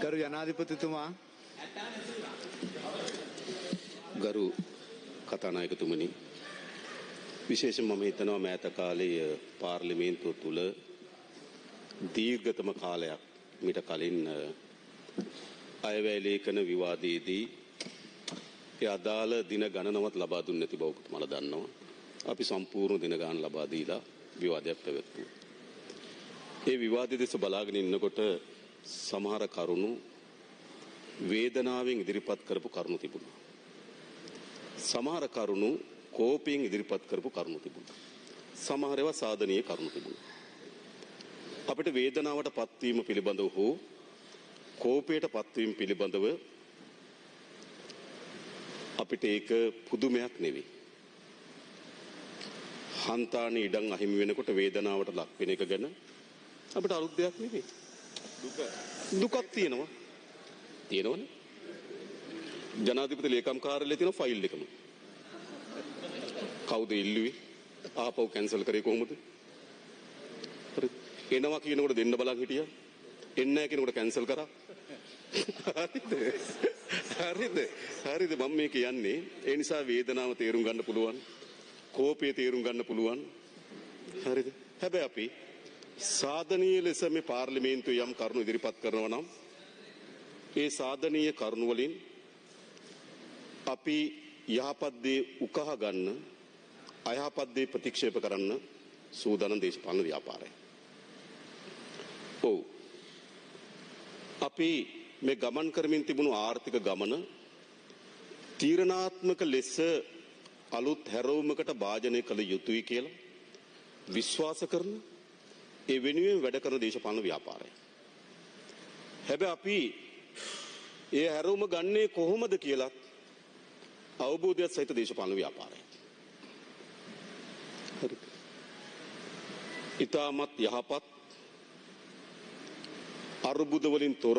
ගරු ජනාධිපතිතුමා ගරු කතානායකතුමනි විශේෂයෙන්ම මම හිතනවා මෑත කාලයේ පාර්ලිමේන්තුව තුල දීර්ඝතම කාලයක් මීට කලින් අයවැය ලේඛන විවාදයේදී ඒ අදාළ දින ගණනවත් ලබා දුන්නේ නැති බව ඔබතුමාලා දන්නවා. අපි සම්පූර්ණ දින ගණන් ලබා දීලා විවාදයක් පැවැත්වුවා. ඒ විවාදයේ දෙස බලාගෙන ඉන්නකොට සමහර කරුණු වේදනාවෙන් ඉදිරිපත් කරපු කරුණු තිබුණා. සමහර කරුණු කෝපයෙන් ඉදිරිපත් කරපු කරුණු තිබුණා. සමහර ඒවා සාධනීය කරුණු තිබුණා. අපිට වේදනාවට පත්වීම පිළිබඳව හෝ කෝපයට පත්වීම පිළිබඳව අපිට ඒක පුදුමයක් නෙවෙයි. හන්තානේ ඉඩම් අහිමි වෙනකොට වේදනාවට ලක් වෙන එක ගැන අපිට අලුත් දෙයක් නෙවෙයි. දුකක් තියෙනවා. තියෙනවනේ. ජනාධිපති ලේකම් කාර්යාලයේ තියෙන ෆයිල් එකම. කවුද ඉල්ලුවේ? ආපහු කැන්සල් කරේ කොහොමද? හරි. එනවා කියනකොට දෙන්න බලන් හිටියා. එන්නේ නැහැ කියනකොට කැන්සල් කරා. හරිද මම මේ කියන්නේ ඒ නිසා වේදනාව තේරුම් ගන්න පුළුවන්. කෝපය තේරුම් ගන්න පුළුවන්. හරිද? හැබැයි අපි සාධනීය ලෙස මේ පාර්ලිමේන්තුවේ යම් කරුණු ඉදිරිපත් කරනවා නම් ඒ සාධනීය කරුණු වලින් අපි යහපත් දේ උකහා ගන්න අයහපත් දේ ප්‍රතික්ෂේප කරන්න සූදානම් දේශපාලන ව්‍යාපාරය. ඔව්. අපි මේ ගමන් කරමින් තිබුණු ආර්ථික ගමන තීරණාත්මක ලෙස අලුත් හැරවුමකට භාජනය කළ යුතුයි කියලා විශ්වාස කරන ඒ වෙනුවෙන් වැඩ කරන දේශපාලන ව්‍යාපාරය. හැබැයි අපි ඒ හැරවුම ගන්නේ කොහොමද කියලා අවබෝධයක් සහිත දේශපාලන ව්‍යාපාරය. හරි. ඊටමත් යහපත් අරුබුද වලින් තොර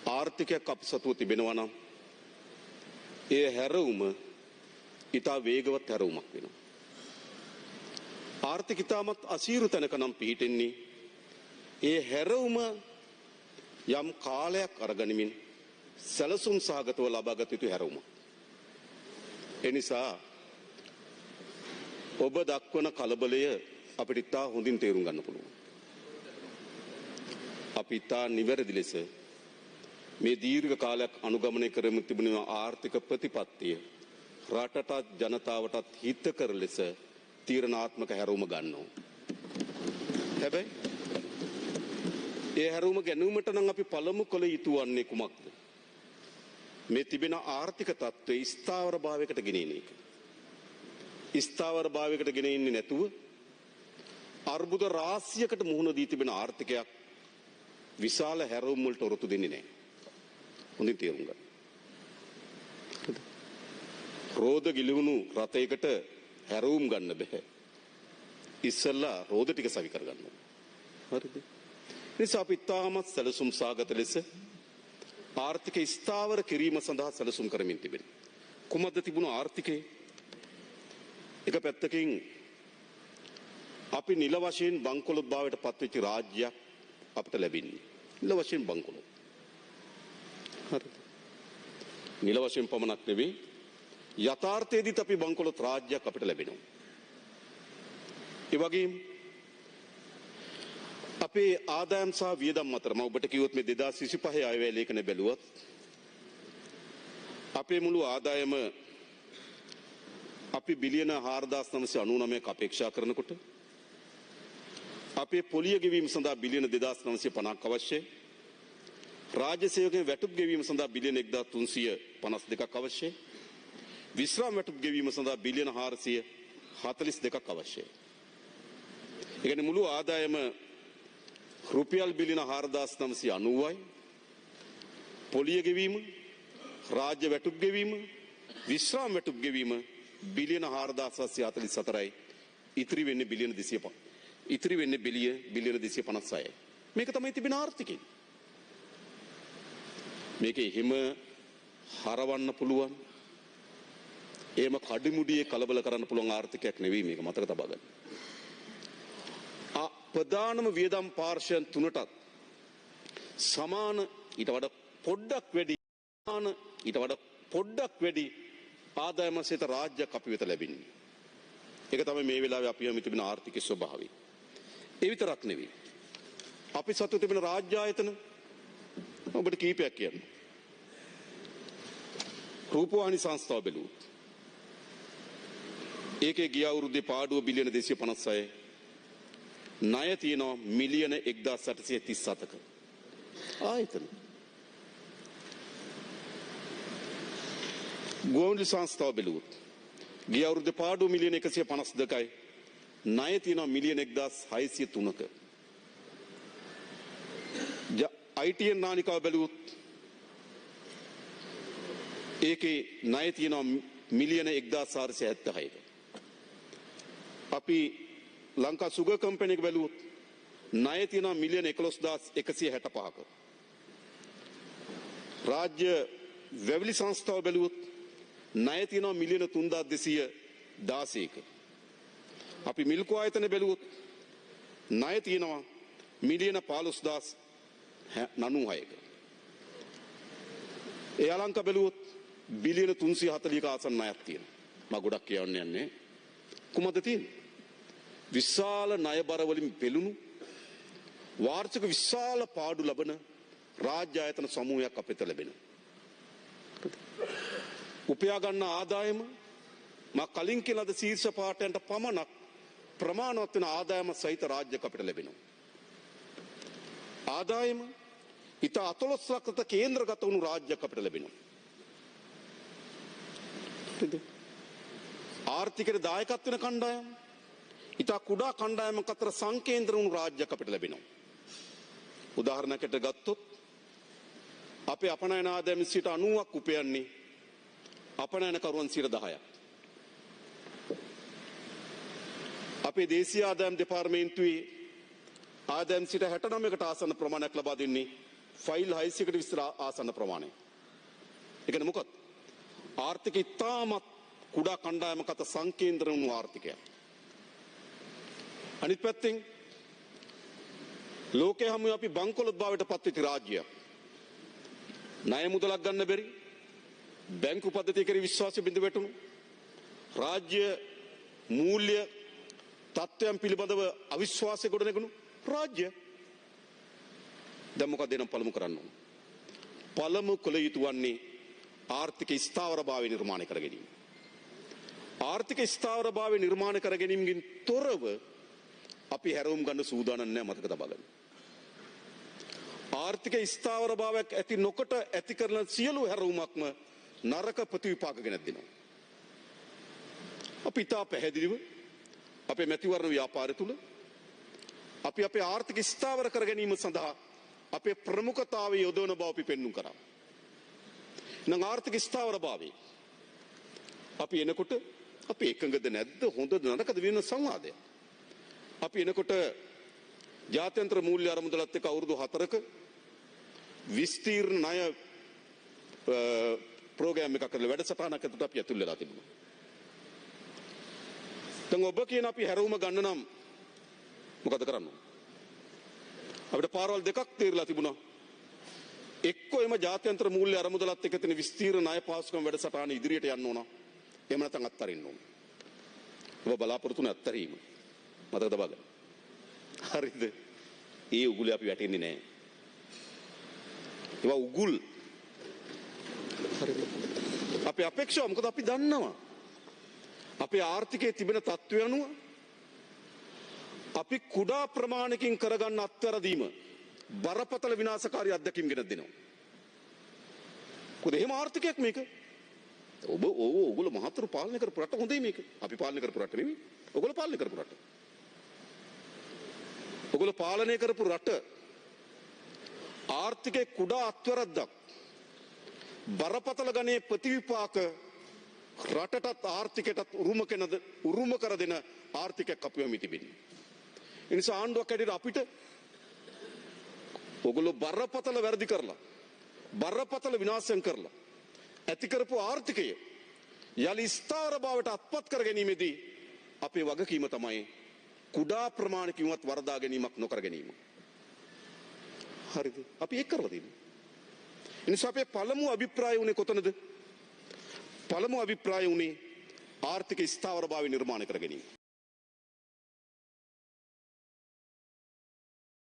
ආර්ථිකයක් අප සතුව තිබෙනවා නම් ඒ හැරවුම ඊටා වේගවත් හැරවුමක් වෙනවා. ආර්ථික ඊටමත් අසීරු තැනක නම් පිහිටෙන්නේ ඒ හැරවුම යම් කාලයක් අරගනිමින් සැලසුම් සහගතව ලබාගත යුතු හැරවුම. එනිසා ඔබ දක්වන කලබලය අපිට ඉතා හොඳින් තේරුම් ගන්න පුළුවන්. අපි ඉතා නිවැරදි ලෙස මේ දීර්ඝ කාලයක් අනුගමනය කරමින් තිබුණ ආර්ථික ප්‍රතිපත්තිය රටටත් ජනතාවටත් හිතකර ලෙස තීරණාත්මක හැරවුම ගන්නවා. හැබැයි ඒ හැරවුම ගැනීමට නම් අපි පළමු කළ යුතු වන්නේ කුමක්ද? මේ තිබෙන ආර්ථික තත්ත්වයේ ස්ථාවර භාවයකට ගෙනෙන එක. ස්ථාවර භාවයකට ගෙනෙන්නේ නැතුව අර්බුද රාශියකට මුහුණ දී තිබෙන ආර්ථිකයක් විශාල හැරවුම් වලට ඔරොත්තු දෙන්නේ නැහැ. හොඳින් තේරුම් ගන්න. රෝද ගිලුණු රථයකට හැරවුම් ගන්න බෑ. ඉස්සෙල්ලා රෝද ටික සවි කර ගන්න ඕනේ. හරිද? නිසා අපි තාමත් සැලසුම් සාගත ලෙස ආර්ථික ස්ථාවර කිරීම සඳහා සැලසුම් කරමින් තිබෙනවා. කුමද්ද තිබුණු ආර්ථිකේ? එක පැත්තකින් අපි නිල වශයෙන් බංකොලොත් භාවයට පත්වෙච්ච රාජ්‍යයක් අපිට ලැබෙන්නේ. නිල වශයෙන් බංකොලොත්. හරිද? නිල වශයෙන් පමණක් නෙවෙයි යථාර්ථයේදීත් අපි බංකොලොත් රාජ්‍යයක් අපිට ලැබෙනවා. ඒ වගේම අපේ ආදායම් සහ වියදම් අතර මම ඔබට කිව්වොත් මේ 2025 අයවැය ලේඛන බැලුවොත් අපේ මුළු ආදායම අපි බිලියන 4999ක් අපේක්ෂා කරනකොට අපේ පොලිය ගෙවීම සඳහා බිලියන 2950ක් අවශ්‍යයි. රාජ්‍ය සේවකයන් වැටුප් ගෙවීම සඳහා බිලියන 1352ක් අවශ්‍යයි. විශ්‍රාම වැටුප් ගෙවීම සඳහා බිලියන 442ක් අවශ්‍යයි. ඒ කියන්නේ මුළු ආදායම රුපියල් බිලියන 4990යි. පොලිය ගෙවීම, රාජ්‍ය වැටුප් ගෙවීම, විශ්‍රාම වැටුප් ගෙවීම බිලියන 4744යි. ඉතිරි වෙන්නේ බිලියන 205. ඉතිරි වෙන්නේ බිලියන 256යි. මේක තමයි තිබෙන ආර්ථිකය. මේක හිම හරවන්න පුළුවන්. එහෙම කඩිමුඩියේ කලබල කරන්න පුළුවන් ආර්ථිකයක් නෙවෙයි මේක මතක තබා ගන්න. ප්‍රධානම වියදම් පාර්ශ්වයන් තුනටත් සමාන ඊට වඩා පොඩ්ඩක් වැඩි ආදායම සහිත රාජ්‍යයක් අපි වෙත ලැබෙන්නේ. ඒක තමයි මේ වෙලාවේ අපි යමින් තිබෙන ආර්ථික ස්වභාවය. ඒ විතරක් නෙවෙයි. අපි සතු තිබෙන රාජ්‍ය ආයතන ඔබට කීපයක් කියන්න. රූපවාහිනී සංස්ථාව බැලුවොත් ඒකේ ගිය අවුරුද්දේ පාඩුව බිලියන 256 ණය තියෙනවා මිලියන 1837ක ආයතන. ගුවන්විදුලි සංස්ථාව බැලුවොත් ගිය අවුරුද්දේ පාඩුව මිලියන 152යි ණය තියෙනවා මිලියන 1603ක. ITN නානිකාව බැලුවොත් ඒකේ ණය තියෙනවා මිලියන 1476ක. අපි ලංකා සුගර් කම්පැනි එක බැලුවොත් ණය තියෙනවා මිලියන 11165ක. රාජ්‍ය වැවිලි සංස්ථාව බැලුවොත් ණය තියෙනවා මිලියන 3216ක. අපි මිල්කු ආයතන බැලුවොත් ණය තියෙනවා මිලියන 15096ක. ඒ අලංක බැලුවොත් බිලියන 340ක ආසන්න ණයක් තියෙනවා. මම ගොඩක් කියන්න යන්නේ කුමද තියෙන්නේ? විශාල ණය බර වලින් පෙළුණු වාර්ෂික විශාල පාඩු ලබන රාජ්‍ය ආයතන සමූහයක් අපිට ලැබෙනවා. උපයා ගන්න ආදායම මා කලින් කියලාද ශීර්ෂ පාඨයන්ට පමණක් ප්‍රමාණවත් වෙන ආදායම සහිත රාජ්‍යයක් අපිට ලැබෙනවා. ආදායම ඊට 14 ලක්ෂ කේන්ද්‍රගත වුණු රාජ්‍යයක් අපිට ලැබෙනවා. ආර්ථිකයට දායකත්ව වෙන කණ්ඩායම් ඊට කුඩා කණ්ඩායමක් අතර සංකේන්ද්‍ර වුණු රාජ්‍යයක් අපිට ලැබෙනවා. උදාහරණයකට ගත්තොත් අපේ අපනයන ආදායම 90ක් උපයන්නේ අපනයනකරුවන් 10%ක්. අපේ දේශීය ආදායම් දෙපාර්තමේන්තුවේ ආදායම් 69කට ආසන්න ප්‍රමාණයක් ලබා දෙන්නේ ෆයිල් 600කට විතර ආසන්න ප්‍රමාණය. ඒ කියන්නේ මොකක්ද? ආර්ථික ඉතාමත් කුඩා කණ්ඩායමක අතර සංකේන්ද්‍ර වුණු ආර්ථිකයක්. අනිත් පැත්තෙන් ලෝකයේ හැම අපි බංකොලොත් භාවයට පත් වෙච්ච රාජ්‍යයක්. ණය මුදලක් ගන්න බැරි බැංකු පද්ධතිය කෙරෙහි විශ්වාසය බිඳ වැටුණු රාජ්‍ය මූල්‍ය තත්ත්වයන් පිළිබඳව අවිශ්වාසය ගොඩනැගුණු රාජ්‍ය. දැන් මොකද දෙනම් පළමු කරන්න ඕන? පළමු කළ යුතු වන්නේ ආර්ථික ස්ථාවරභාවය නිර්මාණය කර ගැනීම. ආර්ථික ස්ථාවරභාවය නිර්මාණය කර ගැනීමකින් තොරව අපි හැරවුම් ගන්න සූදානම් නැහැ, මතක තබා ගන්න. ආර්ථික ස්ථාවරභාවයක් ඇති නොකොට ඇති කරන සියලු හැරවුමක්ම නරක ප්‍රතිවිපාක ගෙනත් දෙනවා. අපි ඉතා පැහැදිලිව අපේ මැතිවරණ ව්‍යාපාරය තුල අපි අපේ ආර්ථික ස්ථාවර කර ගැනීම සඳහා අපේ ප්‍රමුඛතාවය යොදවන බව අපි පෙන්වුම් කරා. නම් ආර්ථික ස්ථාවරභාවය අපි එනකොට අපි එකඟද නැද්ද, හොඳද නරකද වෙන සංවාදය. අපි එනකොට ජාත්‍යන්තර මූල්‍ය අරමුදලත් එක්ක අවුරුදු 4ක විස්තීර්ණ ණය ප්‍රෝග්‍රෑම් එකක් කරලා වැඩසටහනක් ඇතුළත අපි ඇතුල් වෙලා තිබුණා. දැන් ඔබ කියන අපි හැරවුම ගන්න නම් මොකද කරන්න ඕන? අපිට පාරවල් දෙකක් තීරලා තිබුණා. එක්කෝ එම ජාත්‍යන්තර මූල්‍ය අරමුදලත් එක්ක තියෙන විස්තීර්ණ ණය පාසුකම් වැඩසටහන ඉදිරියට යන්න ඕන. එහෙම නැත්නම් අත්හරින්න ඕන. ඔබ බලාපොරොත්තු වෙන අත්හැරීම. මතක තබා ගන්න. හරිද? ඒ උගුලේ අපි වැටෙන්නේ නැහැ. ඒවා උගුල්. හරිද? අපේ අපේක්ෂාව මොකද අපි දන්නවා. අපේ ආර්ථිකයේ තිබෙන තත්ත්වය අනුව අපි කුඩා ප්‍රමාණයකින් කරගන්න අත්වැරදීම බරපතල විනාශකාරී අත්දැකීම් ගෙන දෙනවා. කොහොද එහෙම ආර්ථිකයක් මේක? ඔගොල්ලෝ මහතුරු පාලනය කරපු රට හොඳයි මේක. අපි පාලනය කරපු රට නෙමෙයි. ඔගොල්ලෝ පාලනය කරපු රට. ඔගොල්ලෝ පාලනය කරපු රට ආර්ථිකයේ කුඩා අත්වැරද්දක් බරපතල ගණයේ ප්‍රතිවිපාක රටටත් ආර්ථිකයටත් උරුම කර දෙන ආර්ථිකයක් අපි වෙමි තිබෙන්නේ. ඒ නිසා ආණ්ඩුවක් ඇටියට අපිට ඔගොල්ලෝ බරපතල වැරදි කරලා බරපතල විනාශයන් කරලා ඇති කරපු ආර්ථිකය යලි ස්ථාවරභාවයට අත්පත් කර ගැනීමේදී අපේ වගකීම තමයි කුඩා ප්‍රමාණිකවත් වරදා ගැනීමක් නොකර ගැනීම. හරිද? අපි ඒක කරලා තියෙනවා. ඒ නිසා අපේ පළමු අභිප්‍රාය උනේ කොතනද? පළමු අභිප්‍රාය උනේ ආර්ථික ස්ථාවරභාවය නිර්මාණය කර ගැනීම.